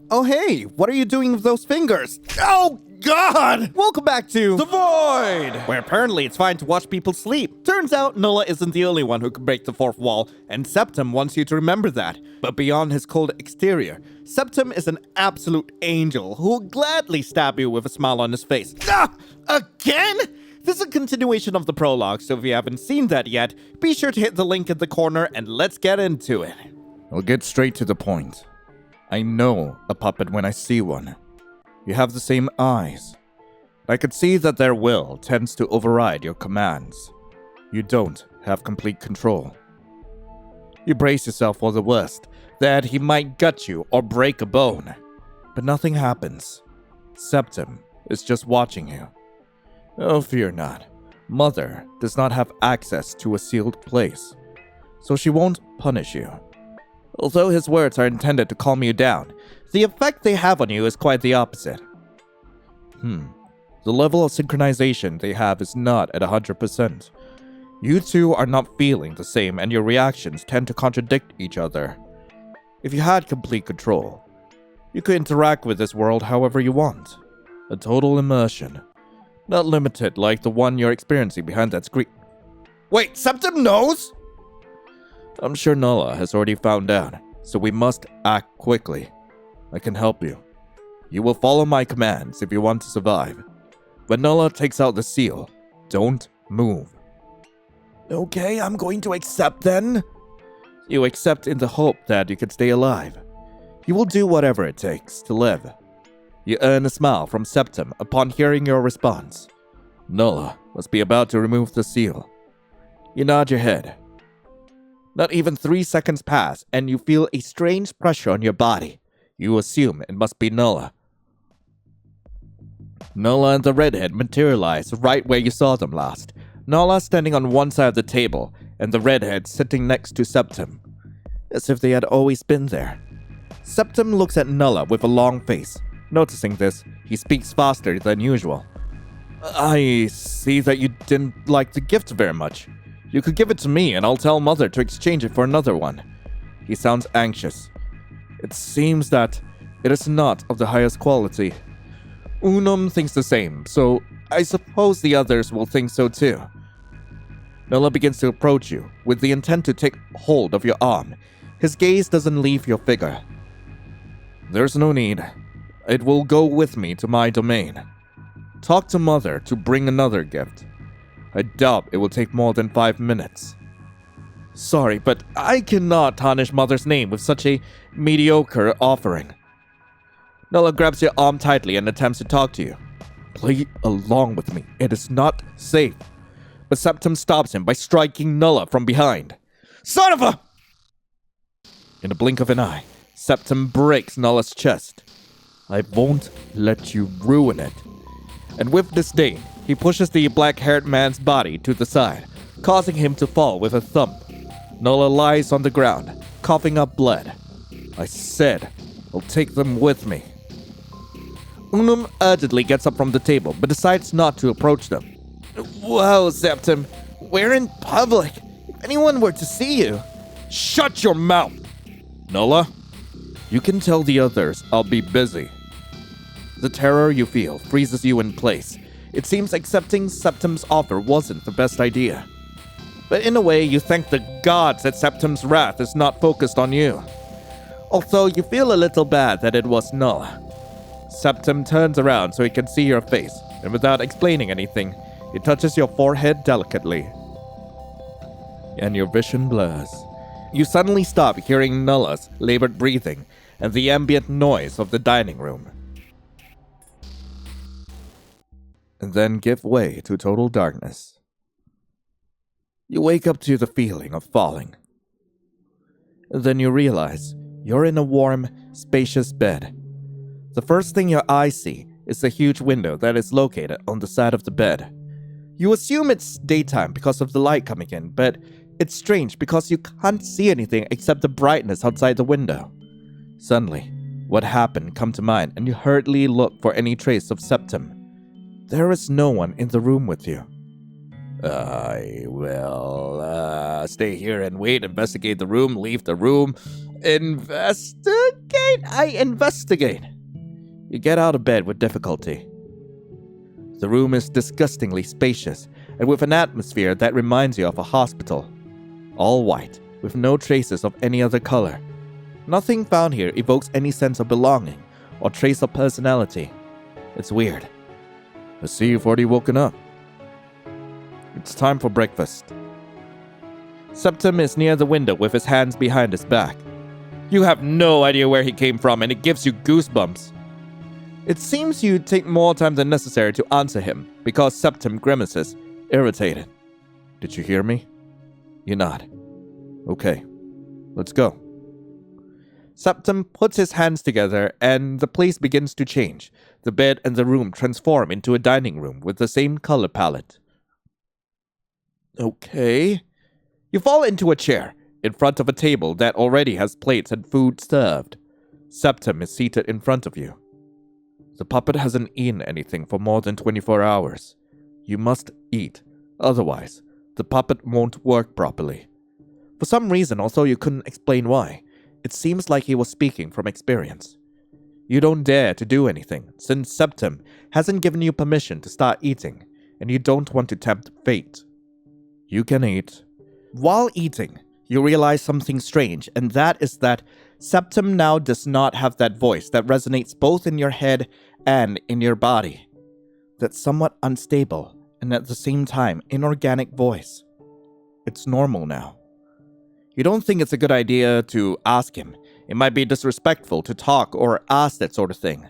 Oh hey, what are you doing with those fingers? Oh God! Welcome back to The Void! where apparently it's fine to watch people sleep. Turns out Nulla isn't the only one who can break the fourth wall, and Septem wants you to remember that. But beyond his cold exterior, Septem is an absolute angel who will gladly stab you with a smile on his face. Ah! Again? This is a continuation of the prologue, so if you haven't seen that yet, be sure to hit the link in the corner and let's get into it. I'll get straight to the point. I know a puppet when I see one. You have the same eyes. I could see that their will tends to override your commands. You don't have complete control. You brace yourself for the worst, that he might gut you or break a bone. But nothing happens. Septem is just watching you. Oh, fear not. Mother does not have access to a sealed place, so she won't punish you. Although his words are intended to calm you down, the effect they have on you is quite the opposite. The level of synchronization they have is not at 100%. You two are not feeling the same and your reactions tend to contradict each other. If you had complete control, you could interact with this world however you want. A total immersion. Not limited like the one you're experiencing behind that screen. Wait, Septem knows? I'm sure Nulla has already found out, so we must act quickly. I can help you. You will follow my commands if you want to survive. When Nulla takes out the seal, don't move. Okay, I'm going to accept then. You accept in the hope that you can stay alive. You will do whatever it takes to live. You earn a smile from Septem upon hearing your response. Nulla must be about to remove the seal. You nod your head. Not even 3 seconds pass, and you feel a strange pressure on your body. You assume it must be Nulla. Nulla and the redhead materialize right where you saw them last. Nulla standing on one side of the table, and the redhead sitting next to Septem, as if they had always been there. Septem looks at Nulla with a long face. Noticing this, he speaks faster than usual. I see that you didn't like the gift very much. You could give it to me and I'll tell Mother to exchange it for another one. He sounds anxious. It seems that it is not of the highest quality. Unum thinks the same, so I suppose the others will think so too. Nulla begins to approach you, with the intent to take hold of your arm. His gaze doesn't leave your figure. There's no need. It will go with me to my domain. Talk to Mother to bring another gift. I doubt it will take more than 5 minutes. Sorry, but I cannot tarnish Mother's name with such a mediocre offering. Nulla grabs your arm tightly and attempts to talk to you. Play along with me. It is not safe. But Septem stops him by striking Nulla from behind. Son of a... In a blink of an eye, Septem breaks Nulla's chest. I won't let you ruin it. And with disdain, he pushes the black-haired man's body to the side, causing him to fall with a thump. Nulla lies on the ground, coughing up blood. I said, I'll take them with me. Unum urgently gets up from the table, but decides not to approach them. Whoa, Septem, we're in public. If anyone were to see you... Shut your mouth! Nulla, you can tell the others I'll be busy. The terror you feel freezes you in place. It seems accepting Septem's offer wasn't the best idea. But in a way, you thank the gods that Septem's wrath is not focused on you. Although you feel a little bad that it was Nulla. Septem turns around so he can see your face, and without explaining anything, he touches your forehead delicately. And your vision blurs. You suddenly stop hearing Nulla's labored breathing and the ambient noise of the dining room. And then give way to total darkness. You wake up to the feeling of falling. And then you realize you're in a warm, spacious bed. The first thing your eyes see is the huge window that is located on the side of the bed. You assume it's daytime because of the light coming in, but it's strange because you can't see anything except the brightness outside the window. Suddenly, what happened comes to mind and you hurriedly look for any trace of Septem. There is no one in the room with you. I will stay here and wait, investigate the room, leave the room. Investigate? I investigate. You get out of bed with difficulty. The room is disgustingly spacious and with an atmosphere that reminds you of a hospital. All white, with no traces of any other color. Nothing found here evokes any sense of belonging or trace of personality. It's weird. I see you've already woken up. It's time for breakfast. Septem is near the window with his hands behind his back. You have no idea where he came from and it gives you goosebumps. It seems you take more time than necessary to answer him because Septem grimaces, irritated. Did you hear me? You nod. Okay, let's go. Septem puts his hands together and the place begins to change. The bed and the room transform into a dining room with the same color palette. Okay. You fall into a chair in front of a table that already has plates and food served. Septem is seated in front of you. The puppet hasn't eaten anything for more than 24 hours. You must eat, otherwise, the puppet won't work properly. For some reason, although you couldn't explain why, it seems like he was speaking from experience. You don't dare to do anything, since Septem hasn't given you permission to start eating, and you don't want to tempt fate. You can eat. While eating, you realize something strange, and that is that Septem now does not have that voice that resonates both in your head and in your body. That somewhat unstable and at the same time inorganic voice. It's normal now. You don't think it's a good idea to ask him. It might be disrespectful to talk or ask that sort of thing.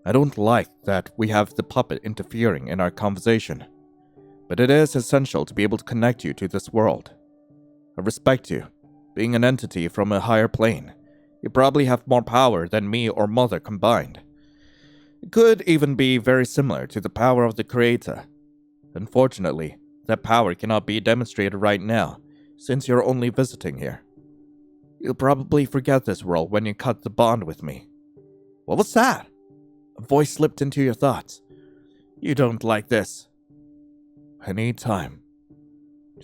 I don't like that we have the puppet interfering in our conversation, but it is essential to be able to connect you to this world. I respect you. Being an entity from a higher plane, you probably have more power than me or Mother combined. It could even be very similar to the power of the Creator. Unfortunately, that power cannot be demonstrated right now, since you're only visiting here. You'll probably forget this world when you cut the bond with me. What was that? A voice slipped into your thoughts. You don't like this. I need time.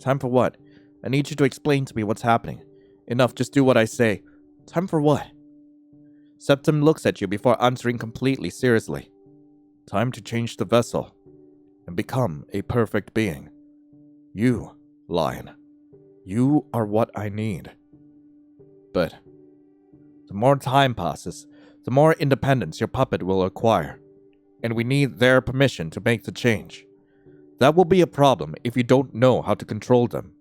Time for what? I need you to explain to me what's happening. Enough, just do what I say. Time for what? Septem looks at you before answering completely seriously. Time to change the vessel and become a perfect being. You, Lion. You are what I need. But the more time passes, the more independence your puppet will acquire, and we need their permission to make the change. That will be a problem if you don't know how to control them.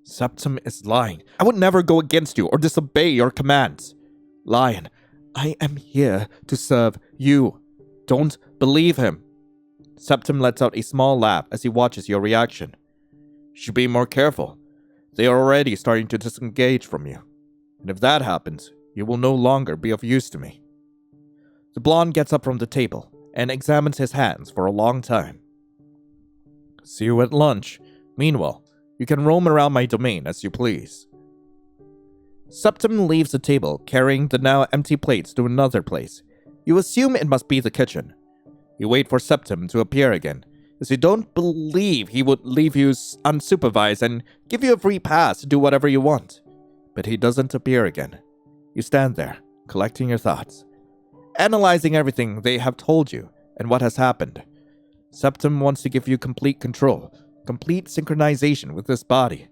Septem is lying. I would never go against you or disobey your commands. Lion, I am here to serve you. Don't believe him. Septem lets out a small laugh as he watches your reaction. You should be more careful. They are already starting to disengage from you. And if that happens, you will no longer be of use to me. The blonde gets up from the table and examines his hands for a long time. See you at lunch. Meanwhile, you can roam around my domain as you please. Septem leaves the table, carrying the now empty plates to another place. You assume it must be the kitchen. You wait for Septem to appear again, as you don't believe he would leave you unsupervised and give you a free pass to do whatever you want. But he doesn't appear again. You stand there, collecting your thoughts, analyzing everything they have told you and what has happened. Septem wants to give you complete control, complete synchronization with this body.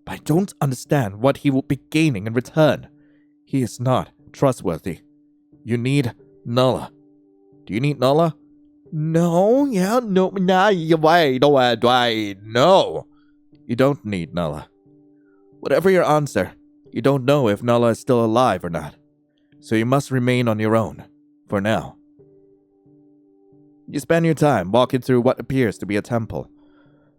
But I don't understand what he will be gaining in return. He is not trustworthy. You need Nulla. Do you need Nulla? No, no. You don't need Nulla. Whatever your answer, you don't know if Nulla is still alive or not. So you must remain on your own, for now. You spend your time walking through what appears to be a temple.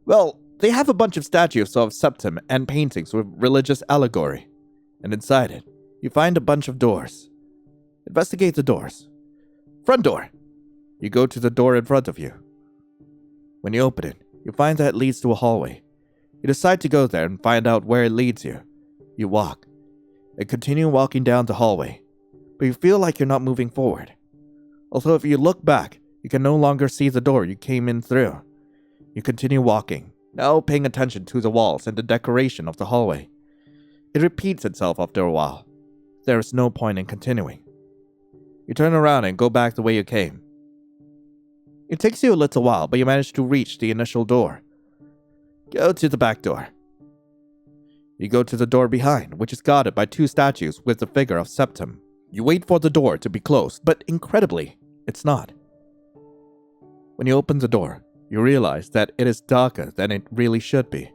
Well, they have a bunch of statues of Septem and paintings with religious allegory. And inside it, you find a bunch of doors. Investigate the doors. Front door. You go to the door in front of you. When you open it, you find that it leads to a hallway. You decide to go there and find out where it leads you. You walk, and continue walking down the hallway, but you feel like you're not moving forward. Although if you look back, you can no longer see the door you came in through. You continue walking, now paying attention to the walls and the decoration of the hallway. It repeats itself after a while. There is no point in continuing. You turn around and go back the way you came. It takes you a little while, but you manage to reach the initial door. Go to the back door. You go to the door behind, which is guarded by 2 statues with the figure of Septem. You wait for the door to be closed, but incredibly, it's not. When you open the door, you realize that it is darker than it really should be.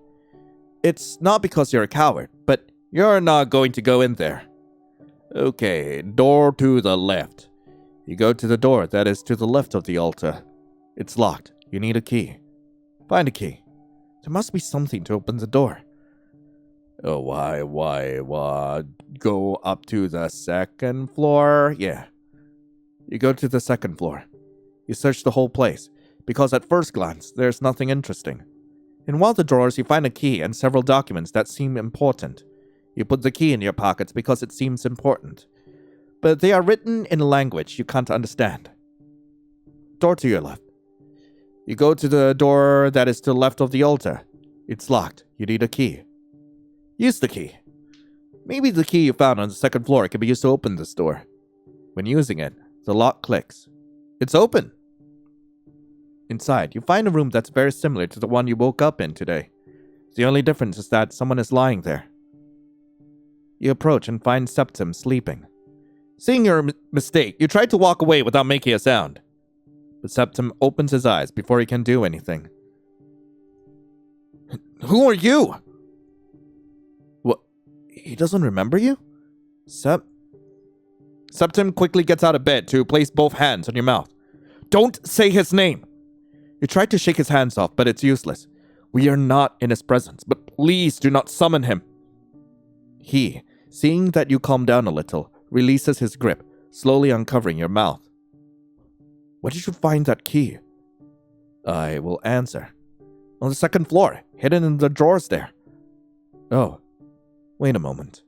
It's not because you're a coward, but you're not going to go in there. Okay, door to the left. You go to the door that is to the left of the altar. It's locked. You need a key. Find a key. There must be something to open the door. Oh, why, go up to the 2nd floor? Yeah. You go to the 2nd floor. You search the whole place, because at first glance, there's nothing interesting. In one of the drawers, you find a key and several documents that seem important. You put the key in your pockets because it seems important. But they are written in a language you can't understand. Door to your left. You go to the door that is to the left of the altar. It's locked. You need a key. Use the key. Maybe the key you found on the 2nd floor can be used to open this door. When using it, the lock clicks. It's open. Inside, you find a room that's very similar to the one you woke up in today. The only difference is that someone is lying there. You approach and find Septem sleeping. Seeing your mistake, you try to walk away without making a sound. But Septem opens his eyes before he can do anything. Who are you? What? He doesn't remember you? Septem quickly gets out of bed to place both hands on your mouth. Don't say his name. You try to shake his hands off, but it's useless. We are not in his presence, but please do not summon him. He, seeing that you calm down a little, releases his grip, slowly uncovering your mouth. Where did you find that key? I will answer. On the 2nd floor, hidden in the drawers there. Oh, wait a moment.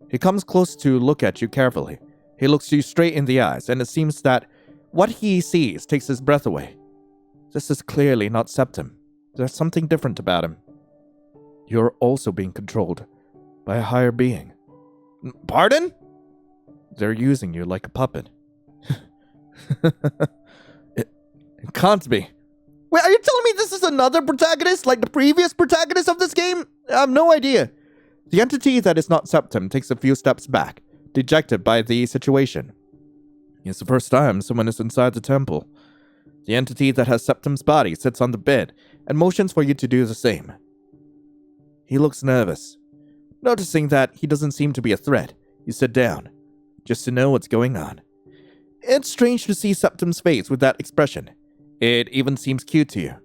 He comes close to look at you carefully. He looks you straight in the eyes, and it seems that what he sees takes his breath away. This is clearly not Septem. There's something different about him. You're also being controlled by a higher being. Pardon? They're using you like a puppet. It can't be. Wait, are you telling me this is another protagonist, like the previous protagonist of this game? I have no idea. The entity that is not Septem takes a few steps back, dejected by the situation. It's the first time someone is inside the temple. The entity that has Septem's body sits on the bed and motions for you to do the same. He looks nervous. Noticing that he doesn't seem to be a threat, you sit down, just to know what's going on. It's strange to see Septem's face with that expression. It even seems cute to you.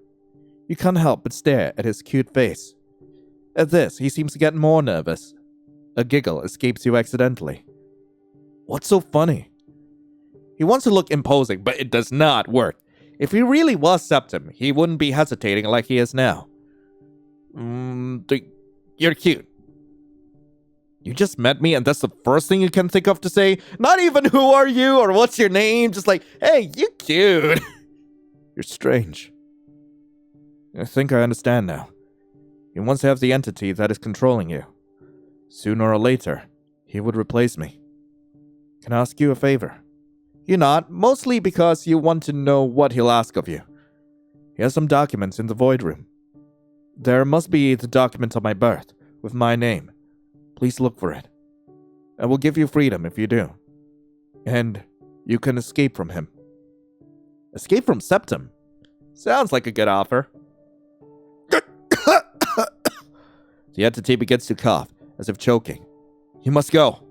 You can't help but stare at his cute face. At this, he seems to get more nervous. A giggle escapes you accidentally. What's so funny? He wants to look imposing, but it does not work. If he really was Septem, he wouldn't be hesitating like he is now. You're cute. You just met me and that's the first thing you can think of to say? Not even who are you or what's your name, just like, hey, you cute. You're strange. I think I understand now. You once have the entity that is controlling you. Sooner or later, he would replace me. Can I ask you a favor? You nod, mostly because you want to know what he'll ask of you. He has some documents in the void room. There must be the document of my birth, with my name. Please look for it. I will give you freedom if you do. And you can escape from him. Escape from Septem? Sounds like a good offer. The entity begins to cough, as if choking. You must go.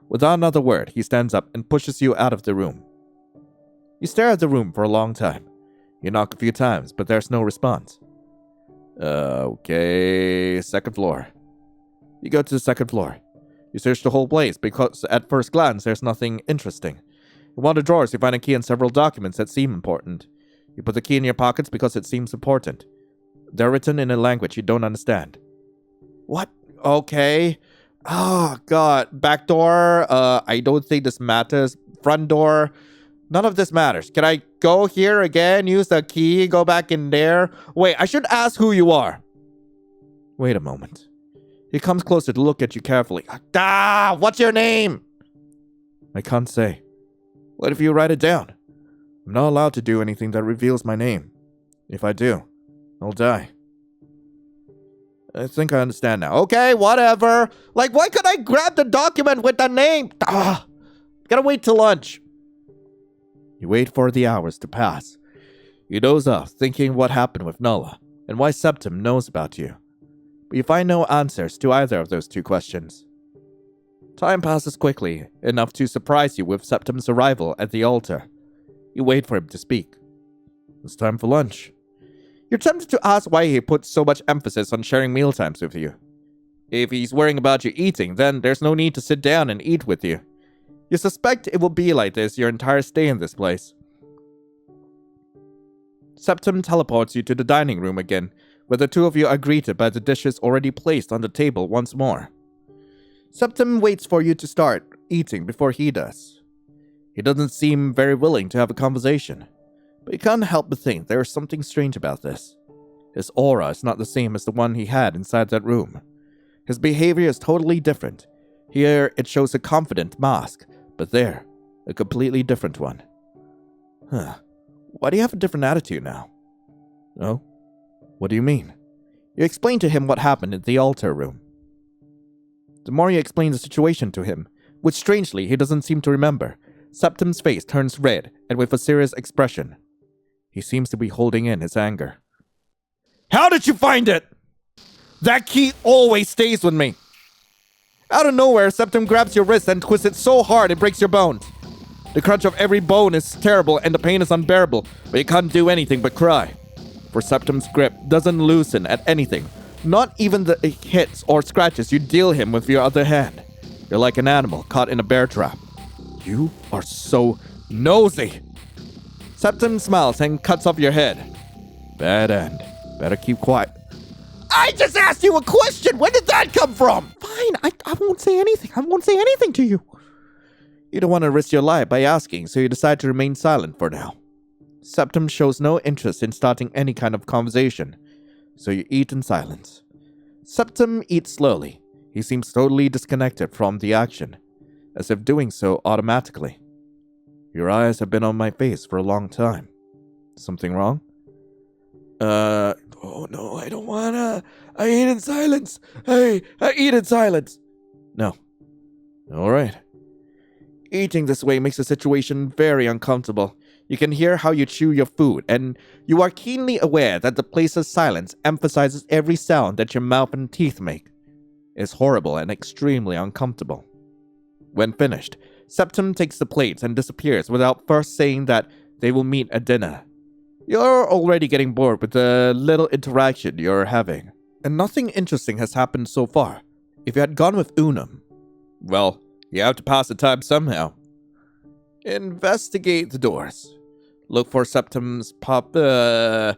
Without another word, he stands up and pushes you out of the room. You stare at the room for a long time. You knock a few times, but there's no response. Okay, 2nd floor. You go to the 2nd floor. You search the whole place because at first glance there's nothing interesting. In one of the drawers you find a key and several documents that seem important. You put the key in your pockets because it seems important. They're written in a language you don't understand. What? Okay. Oh, God. Back door. I don't think this matters. Front door. None of this matters. Can I go here again? Use the key? Go back in there? Wait, I should ask who you are. Wait a moment. He comes closer to look at you carefully. Ah, what's your name? I can't say. What if you write it down? I'm not allowed to do anything that reveals my name. If I do, I'll die. I think I understand now. Okay, whatever. Like, why could I grab the document with the name? Ah, gotta wait till lunch. You wait for the hours to pass. You doze off, thinking what happened with Nulla, and why Septem knows about you. But you find no answers to either of those two questions. Time passes quickly, enough to surprise you with Septem's arrival at the altar. You wait for him to speak. It's time for lunch. You're tempted to ask why he puts so much emphasis on sharing mealtimes with you. If he's worrying about you eating, then there's no need to sit down and eat with you. You suspect it will be like this your entire stay in this place. Septem teleports you to the dining room again, where the two of you are greeted by the dishes already placed on the table once more. Septem waits for you to start eating before he does. He doesn't seem very willing to have a conversation, but you can't help but think there is something strange about this. His aura is not the same as the one he had inside that room. His behavior is totally different. Here, it shows a confident mask, but there, a completely different one. Why do you have a different attitude now? Oh? What do you mean? You explain to him what happened in the altar room. The more you explain the situation to him, which strangely he doesn't seem to remember, Septem's face turns red and with a serious expression. He seems to be holding in his anger. How did you find it? That key always stays with me. Out of nowhere, Septem grabs your wrist and twists it so hard it breaks your bones. The crunch of every bone is terrible and the pain is unbearable, but you can't do anything but cry. For Septem's grip doesn't loosen at anything, not even the hits or scratches you deal him with your other hand. You're like an animal caught in a bear trap. You are so nosy. Septem smiles and cuts off your head. Bad end. Better keep quiet. I just asked you a question. Where did that come from? Fine, I won't say anything. I won't say anything to you. You don't want to risk your life by asking, so you decide to remain silent for now. Septem shows no interest in starting any kind of conversation, so you eat in silence. Septem eats slowly. He seems totally disconnected from the action, as if doing so automatically. Your eyes have been on my face for a long time. Something wrong? Oh no, I don't wanna. I eat in silence. I eat in silence. No. Alright. Eating this way makes the situation very uncomfortable. You can hear how you chew your food, and you are keenly aware that the place's silence emphasizes every sound that your mouth and teeth make. It's horrible and extremely uncomfortable. When finished, Septem takes the plates and disappears without first saying that they will meet at dinner. You're already getting bored with the little interaction you're having, and nothing interesting has happened so far. If you had gone with Unum, well, you have to pass the time somehow. Investigate the doors. Look for Septem's puppet.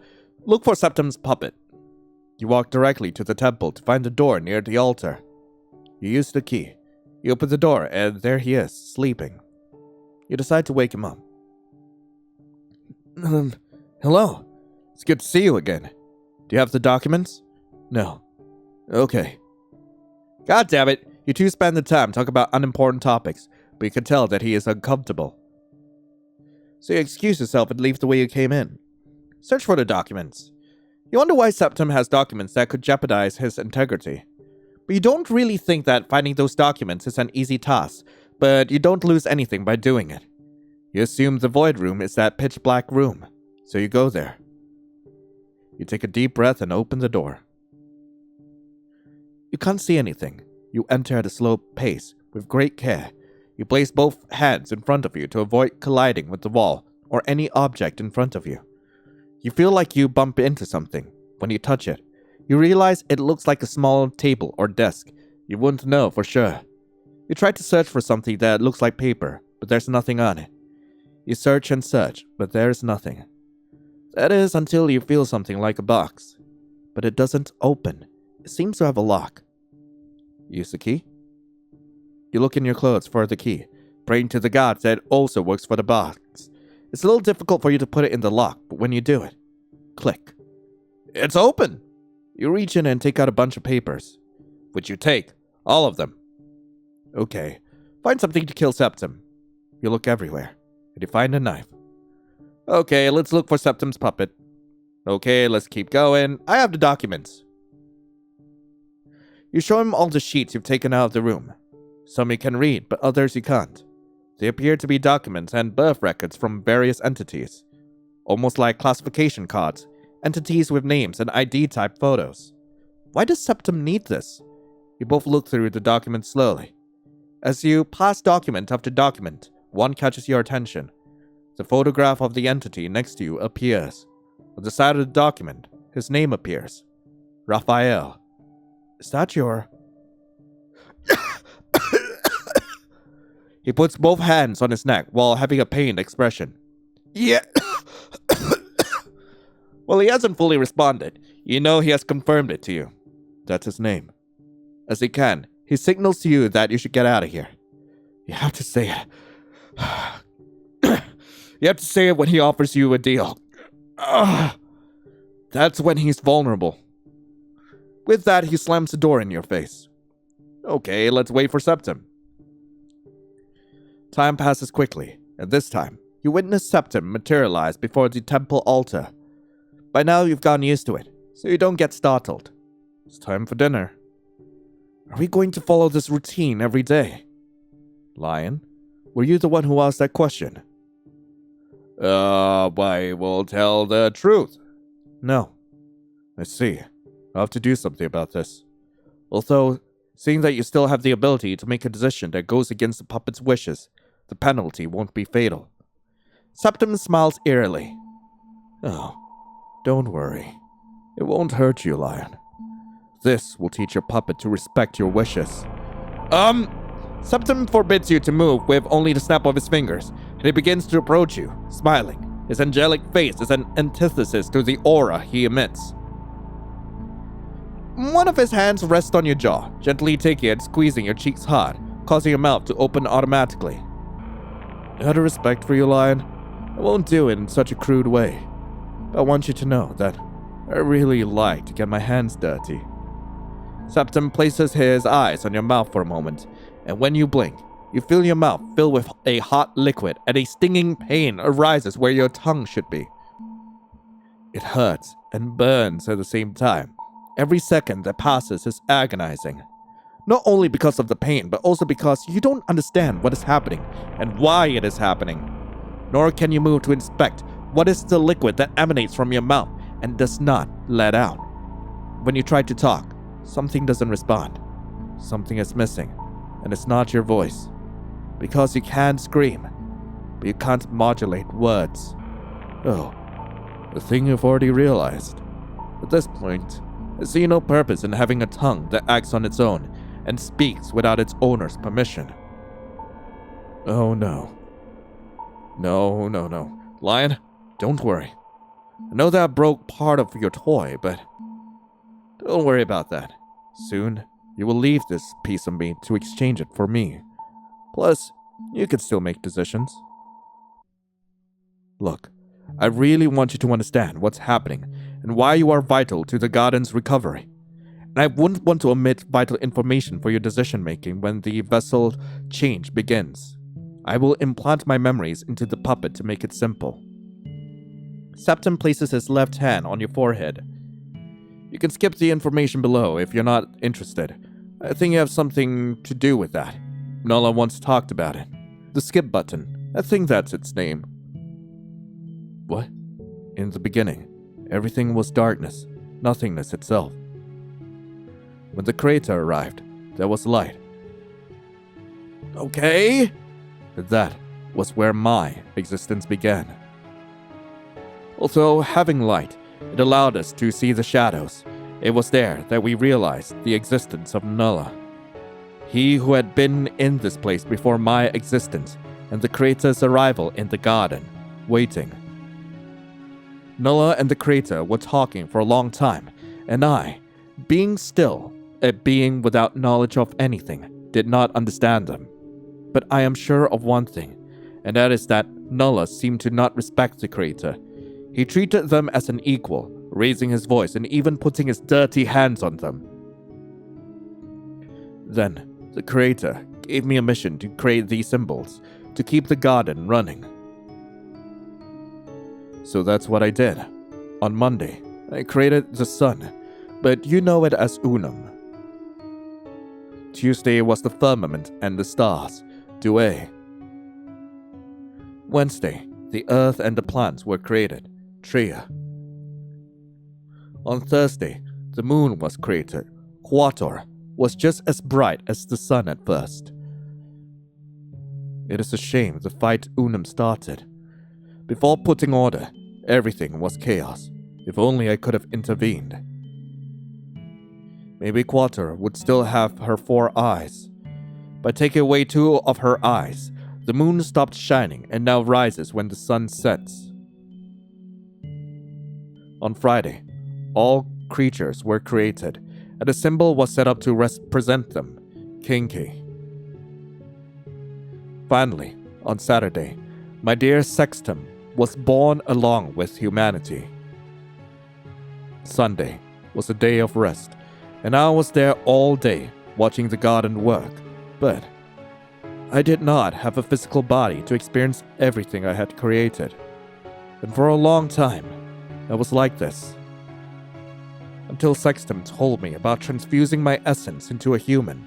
You walk directly to the temple to find the door near the altar. You use the key. You open the door, and there he is, sleeping. You decide to wake him up. Hello. It's good to see you again. Do you have the documents? No. Okay. God damn it. You two spend the time talking about unimportant topics, but you can tell that he is uncomfortable. So you excuse yourself and leave the way you came in. Search for the documents. You wonder why Septem has documents that could jeopardize his integrity. But you don't really think that finding those documents is an easy task, but you don't lose anything by doing it. You assume the void room is that pitch black room, so you go there. You take a deep breath and open the door. You can't see anything. You enter at a slow pace, with great care. You place both hands in front of you to avoid colliding with the wall or any object in front of you. You feel like you bump into something. When you touch it, you realize it looks like a small table or desk. You wouldn't know for sure. You try to search for something that looks like paper, but there's nothing on it. You search and search, but there's nothing. That is until you feel something like a box. But it doesn't open. It seems to have a lock. Use the key? You look in your clothes for the key, praying to the gods that it also works for the box. It's a little difficult for you to put it in the lock, but when you do it, click. It's open! You reach in and take out a bunch of papers. Which you take. All of them. Okay. Find something to kill Septem. You look everywhere. And you find a knife. Okay, let's look for Septem's puppet. Okay, let's keep going. I have the documents. You show him all the sheets you've taken out of the room. Some you can read, but others you can't. They appear to be documents and birth records from various entities. Almost like classification cards. Entities with names and ID-type photos. Why does Septem need this? You both look through the documents slowly. As you pass document after document, one catches your attention. The photograph of the entity next to you appears. On the side of the document, his name appears. Raphael. Is that your... He puts both hands on his neck while having a pained expression. Yeah. Well, he hasn't fully responded. You know he has confirmed it to you. That's his name. As he can, he signals to you that you should get out of here. You have to say it. You have to say it when he offers you a deal. That's when he's vulnerable. With that, he slams the door in your face. Okay, let's wait for Septem. Time passes quickly, and this time, you witness Septem materialize before the temple altar. By now, you've gotten used to it, so you don't get startled. It's time for dinner. Are we going to follow this routine every day? Lion, were you the one who asked that question? I will tell the truth. No. I see. I'll have to do something about this. Although, seeing that you still have the ability to make a decision that goes against the puppet's wishes, the penalty won't be fatal. Septem smiles eerily. Oh, don't worry. It won't hurt you, Lion. This will teach your puppet to respect your wishes. Septem forbids you to move with only the snap of his fingers, and he begins to approach you, smiling. His angelic face is an antithesis to the aura he emits. One of his hands rests on your jaw, gently taking and squeezing your cheeks hard, causing your mouth to open automatically. Out of respect for you, Lion, I won't do it in such a crude way. But I want you to know that I really like to get my hands dirty. Septem places his eyes on your mouth for a moment, and when you blink, you feel your mouth fill with a hot liquid and a stinging pain arises where your tongue should be. It hurts and burns at the same time. Every second that passes is agonizing. Not only because of the pain, but also because you don't understand what is happening and why it is happening. Nor can you move to inspect what is the liquid that emanates from your mouth and does not let out. When you try to talk, something doesn't respond. Something is missing, and it's not your voice. Because you can scream, but you can't modulate words. Oh, a thing you've already realized. At this point, I see no purpose in having a tongue that acts on its own and speaks without its owner's permission. Oh no. No. Lion, don't worry. I know that broke part of your toy, but don't worry about that. Soon, you will leave this piece of meat to exchange it for me. Plus, you can still make decisions. Look, I really want you to understand what's happening and why you are vital to the garden's recovery. And I wouldn't want to omit vital information for your decision-making when the vessel change begins. I will implant my memories into the puppet to make it simple. Septem places his left hand on your forehead. You can skip the information below if you're not interested. I think you have something to do with that. Nulla once talked about it. The skip button. I think that's its name. What? In the beginning, everything was darkness, nothingness itself. When the crater arrived, there was light. Okay? That was where my existence began. Although having light, it allowed us to see the shadows. It was there that we realized the existence of Nulla. He who had been in this place before my existence and the creator's arrival in the garden, waiting. Nulla and the creator were talking for a long time, and I, being still, a being without knowledge of anything, did not understand them. But I am sure of one thing, and that is that Nulla seemed to not respect the creator. He treated them as an equal, raising his voice and even putting his dirty hands on them. Then, the Creator gave me a mission to create these symbols to keep the garden running. So that's what I did. On Monday, I created the sun, but you know it as Unum. Tuesday was the firmament and the stars, Due. Wednesday, the earth and the plants were created, Tria. On Thursday, the moon was created, Quator, was just as bright as the sun at first. It is a shame the fight Unum started. Before putting order, everything was chaos. If only I could have intervened. Maybe Quator would still have her 4 eyes. By taking away 2 of her eyes, the moon stopped shining and now rises when the sun sets. On Friday, all creatures were created, and a symbol was set up to represent them, Kinky. Finally, on Saturday, my dear Septem was born along with humanity. Sunday was a day of rest, and I was there all day watching the garden work, but I did not have a physical body to experience everything I had created. And for a long time, I was like this. Until Septem told me about transfusing my essence into a human.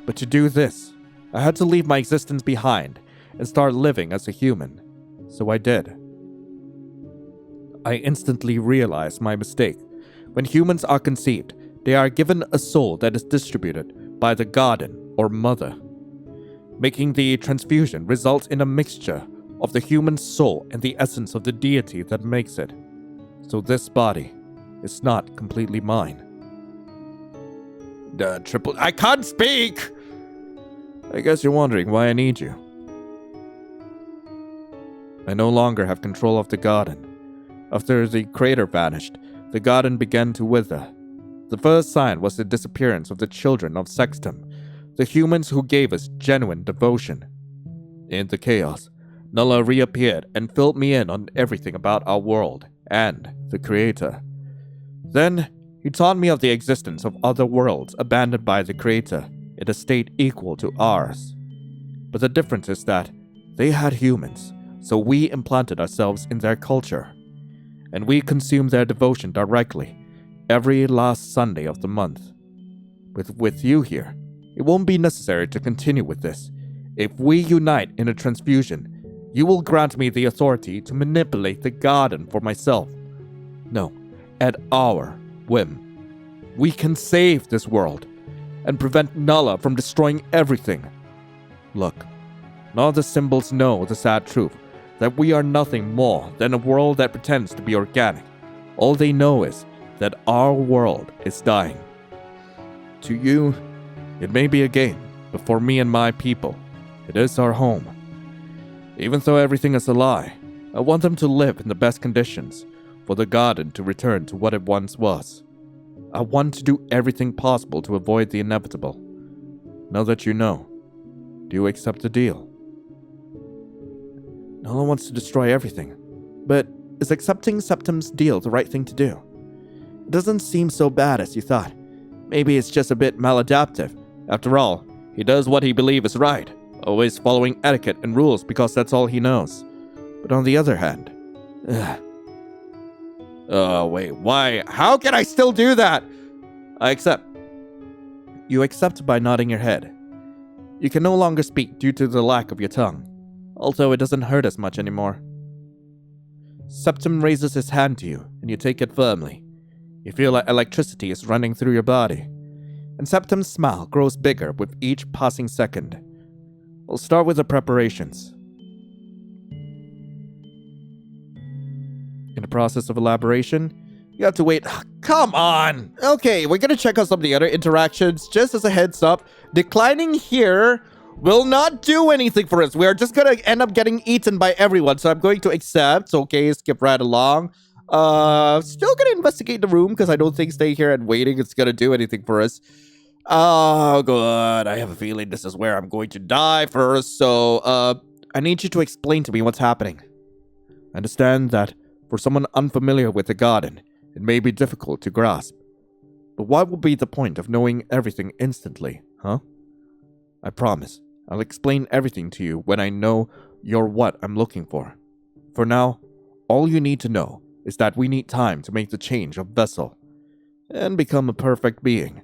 But to do this, I had to leave my existence behind and start living as a human. So I did. I instantly realized my mistake. When humans are conceived, they are given a soul that is distributed by the garden or mother. Making the transfusion results in a mixture of the human soul and the essence of the deity that makes it. So this body is not completely mine. I can't speak! I guess you're wondering why I need you. I no longer have control of the garden. After the crater vanished, the garden began to wither. The first sign was the disappearance of the children of Septem, the humans who gave us genuine devotion. In the chaos, Nulla reappeared and filled me in on everything about our world and the Creator. Then, he taught me of the existence of other worlds abandoned by the Creator in a state equal to ours. But the difference is that they had humans, so we implanted ourselves in their culture. And we consume their devotion directly, every last Sunday of the month. With you here, it won't be necessary to continue with this. If we unite in a transfusion, you will grant me the authority to manipulate the garden for myself. No, at our whim. We can save this world and prevent Nulla from destroying everything. Look, none of the symbols know the sad truth that we are nothing more than a world that pretends to be organic. All they know is that our world is dying. To you, it may be a game, but for me and my people, it is our home. Even though everything is a lie, I want them to live in the best conditions, for the garden to return to what it once was. I want to do everything possible to avoid the inevitable. Now that you know, do you accept the deal? No one wants to destroy everything, but is accepting Septem's deal the right thing to do? It doesn't seem so bad as you thought. Maybe it's just a bit maladaptive. After all, he does what he believes is right, always following etiquette and rules because that's all he knows. But on the other hand... Oh, wait, why? How can I still do that? I accept. You accept by nodding your head. You can no longer speak due to the lack of your tongue, although it doesn't hurt as much anymore. Septem raises his hand to you, and you take it firmly. You feel like electricity is running through your body, and Septem's smile grows bigger with each passing second. We'll start with the preparations. In the process of elaboration, you have to wait. Come on! Okay, we're gonna check out some of the other interactions. Just as a heads up, declining here will not do anything for us. We're just gonna end up getting eaten by everyone, so I'm going to accept. Okay, skip right along. Still gonna investigate the room, because I don't think staying here and waiting is gonna do anything for us. Oh, good. I have a feeling this is where I'm going to die first, so, I need you to explain to me what's happening. I understand that for someone unfamiliar with the garden, it may be difficult to grasp. But what would be the point of knowing everything instantly, huh? I promise. I'll explain everything to you when I know you're what I'm looking for. For now, all you need to know is that we need time to make the change of vessel and become a perfect being.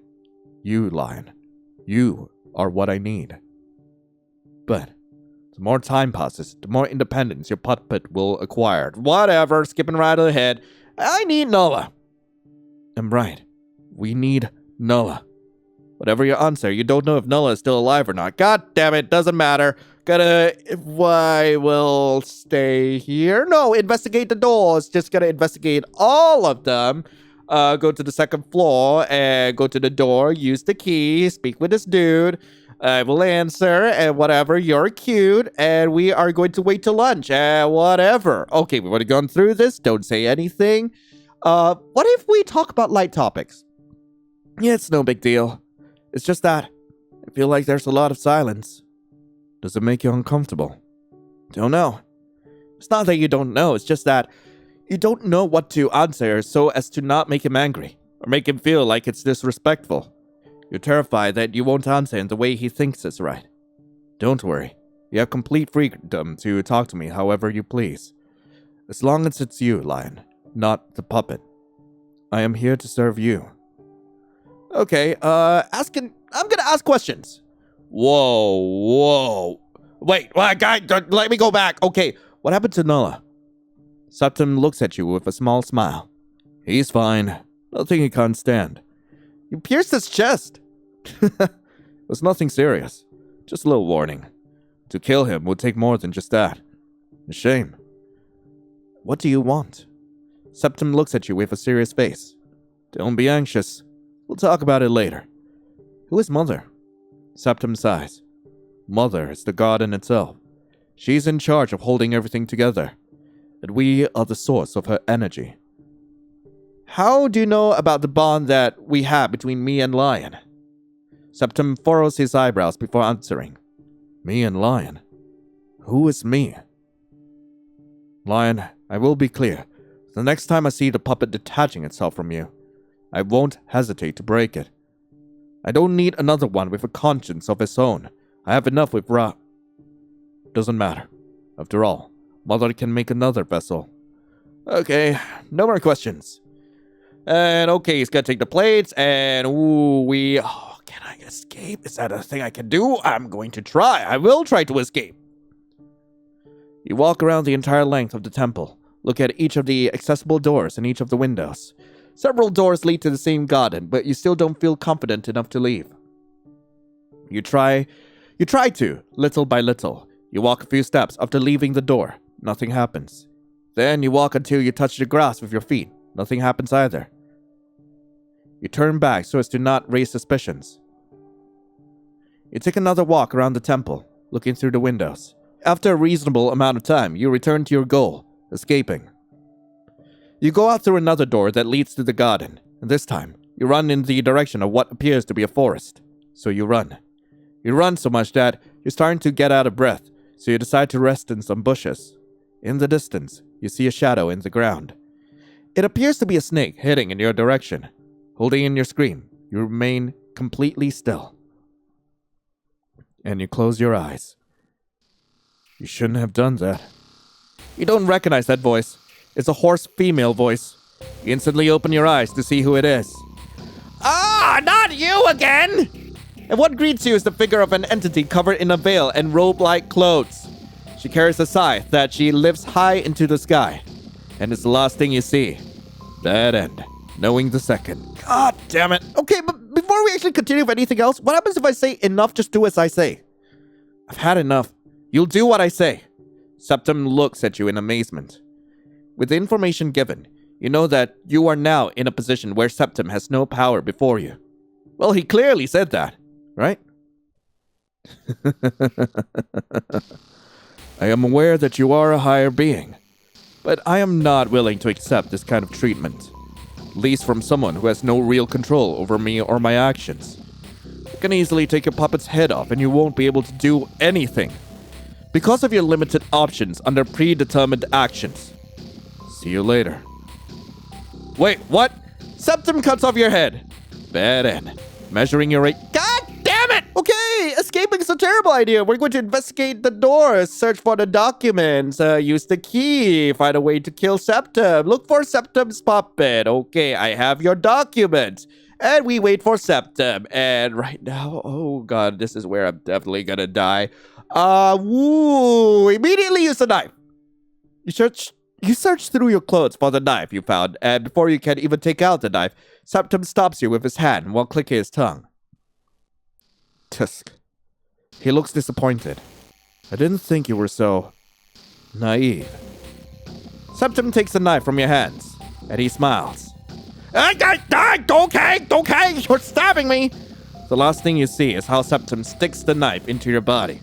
You, Lion, you are what I need. But the more time passes, the more independence your puppet will acquire. Whatever, skipping right ahead. I need Nulla. I'm right. We need Nulla. Whatever your answer, you don't know if Nulla is still alive or not. God damn it, doesn't matter. Why will stay here? No, investigate the doors. Just gotta investigate all of them. Go to the second floor and go to the door. Use the key. Speak with this dude. I will answer and whatever. You're cute and we are going to wait till lunch and whatever. Okay, we've already gone through this. Don't say anything. What if we talk about light topics? Yeah, it's no big deal. It's just that I feel like there's a lot of silence. Does it make you uncomfortable? Don't know. It's not that you don't know, it's just that you don't know what to answer so as to not make him angry or make him feel like it's disrespectful. You're terrified that you won't answer in the way he thinks is right. Don't worry. You have complete freedom to talk to me however you please. As long as it's you, Lion, not the puppet. I am here to serve you. Okay, I'm gonna ask questions. Whoa. Wait, guy, let me go back. Okay, what happened to Nulla? Septem looks at you with a small smile. He's fine. Nothing he can't stand. You pierced his chest. It was nothing serious. Just a little warning. To kill him would take more than just that. A shame. What do you want? Septem looks at you with a serious face. Don't be anxious. We'll talk about it later. Who is Mother? Septem sighs. Mother is the god in itself. She's in charge of holding everything together, and we are the source of her energy. How do you know about the bond that we have between me and Lion? Septem furrows his eyebrows before answering. Me and Lion? Who is me? Lion, I will be clear. The next time I see the puppet detaching itself from you, I won't hesitate to break it. I don't need another one with a conscience of its own. I have enough with Doesn't matter. After all, Mother can make another vessel. Okay, no more questions. And okay, he's gonna take the plates and can I escape? Is that a thing I can do? I'm going to try. I will try to escape. You walk around the entire length of the temple. Look at each of the accessible doors and each of the windows. Several doors lead to the same garden, but you still don't feel confident enough to leave. You try to, little by little. You walk a few steps after leaving the door. Nothing happens. Then you walk until you touch the grass with your feet. Nothing happens either. You turn back so as to not raise suspicions. You take another walk around the temple, looking through the windows. After a reasonable amount of time, you return to your goal, escaping. You go out through another door that leads to the garden, and this time, you run in the direction of what appears to be a forest. So you run. You run so much that you're starting to get out of breath, so you decide to rest in some bushes. In the distance, you see a shadow in the ground. It appears to be a snake heading in your direction. Holding in your scream, you remain completely still. And you close your eyes. You shouldn't have done that. You don't recognize that voice. It's a hoarse female voice. You instantly open your eyes to see who it is. Ah, not you again! And what greets you is the figure of an entity covered in a veil and robe-like clothes. She carries a scythe that she lifts high into the sky. And it's the last thing you see. That end. Knowing the second. God damn it. Okay, but before we actually continue with anything else, what happens if I say enough, just do as I say? I've had enough. You'll do what I say. Septem looks at you in amazement. With the information given, you know that you are now in a position where Septem has no power before you. Well, he clearly said that, right? I am aware that you are a higher being, but I am not willing to accept this kind of treatment. At least from someone who has no real control over me or my actions. I can easily take your puppet's head off and you won't be able to do anything. Because of your limited options under predetermined actions. See you later. Wait, what? Septem cuts off your head. Bad end. Measuring your rate. God damn it! Okay, escaping is a terrible idea. We're going to investigate the doors, search for the documents, use the key, find a way to kill Septem. Look for Septem's puppet. Okay, I have your documents. And we wait for Septem. And right now, oh god, this is where I'm definitely gonna die. Immediately use the knife. You search through your clothes for the knife you found, and before you can even take out the knife, Septem stops you with his hand while clicking his tongue. Tusk. He looks disappointed. I didn't think you were so naive. Septem takes the knife from your hands, and he smiles. Okay, you're stabbing me! The last thing you see is how Septem sticks the knife into your body,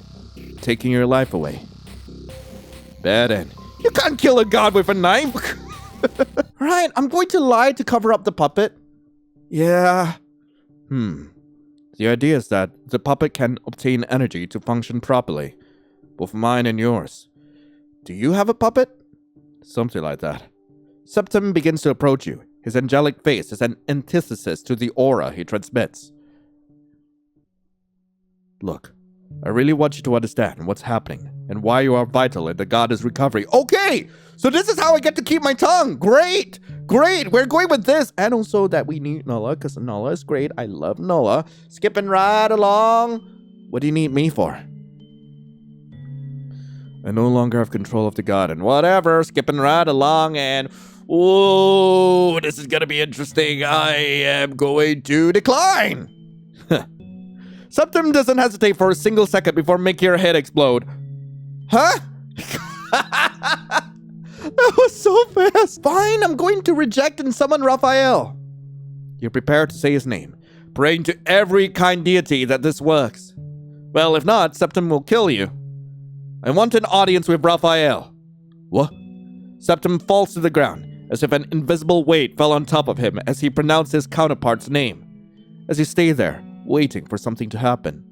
taking your life away. Bad end. You can't kill a god with a knife! Right, I'm going to lie to cover up the puppet. Yeah. The idea is that the puppet can obtain energy to function properly, both mine and yours. Do you have a puppet? Something like that. Septem begins to approach you. His angelic face is an antithesis to the aura he transmits. Look, I really want you to understand what's happening and why you are vital in the goddess recovery. Okay, so this is how I get to keep my tongue. Great, we're going with this. And also that we need Nulla, because Nulla is great. I love Nulla. Skipping right along. What do you need me for? I no longer have control of the god and whatever. Skipping right along and... oh, this is gonna be interesting. I am going to decline. Septem doesn't hesitate for a single second before making your head explode. Huh? That was so fast. Fine, I'm going to reject and summon Raphael. You're prepared to say his name, praying to every kind deity that this works. Well, if not, Septem will kill you. I want an audience with Raphael. What? Septem falls to the ground, as if an invisible weight fell on top of him as he pronounced his counterpart's name. As he stayed there, waiting for something to happen.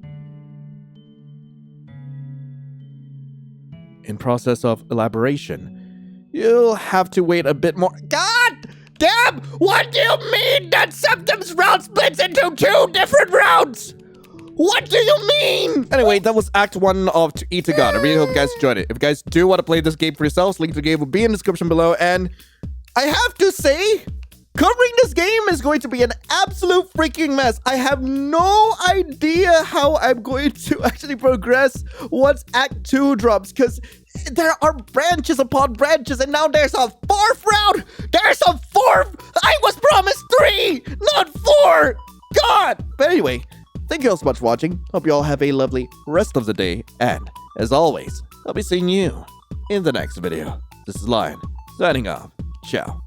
In process of elaboration, you'll have to wait a bit more. God damn! What do you mean that Septem's round splits into 2 different rounds? What do you mean? Anyway, that was Act 1 of Eat to God. I really hope you guys enjoyed it. If you guys do want to play this game for yourselves, link to the game will be in the description below. And I have to say, covering this game is going to be an absolute freaking mess. I have no idea how I'm going to actually progress once Act 2 drops, because there are branches upon branches, and now there's a 4th round. There's a 4th. I was promised 3, not 4. God. But anyway, thank you all so much for watching. Hope you all have a lovely rest of the day. And as always, I'll be seeing you in the next video. This is Lion, signing off. Ciao.